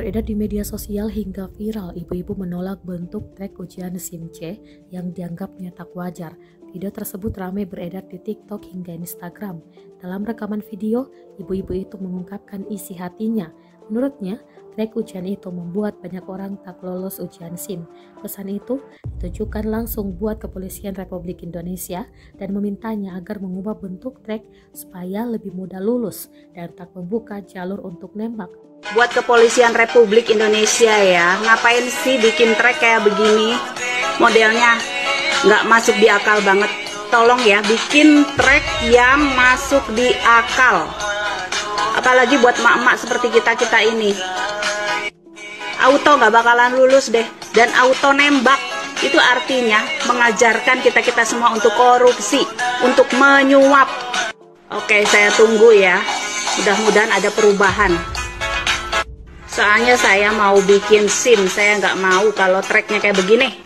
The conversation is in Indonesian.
Beredar di media sosial hingga viral, ibu-ibu menolak bentuk trek ujian SIM C yang dianggapnya tak wajar. Video tersebut ramai beredar di TikTok hingga Instagram. Dalam rekaman video, ibu-ibu itu mengungkapkan isi hatinya. Menurutnya, trek ujian itu membuat banyak orang tak lolos ujian SIM. Pesan itu ditujukan langsung buat Kepolisian Republik Indonesia dan memintanya agar mengubah bentuk trek supaya lebih mudah lulus dan tak membuka jalur untuk nembak. Buat Kepolisian Republik Indonesia ya, ngapain sih bikin trek kayak begini? Modelnya nggak masuk di akal banget. Tolong ya, bikin trek yang masuk di akal. Apalagi buat emak-emak seperti kita-kita ini. Auto nggak bakalan lulus deh. Dan auto nembak, itu artinya mengajarkan kita-kita semua untuk korupsi, untuk menyuap. Oke, saya tunggu ya. Mudah-mudahan ada perubahan. Soalnya saya mau bikin SIM, saya nggak mau kalau treknya kayak begini.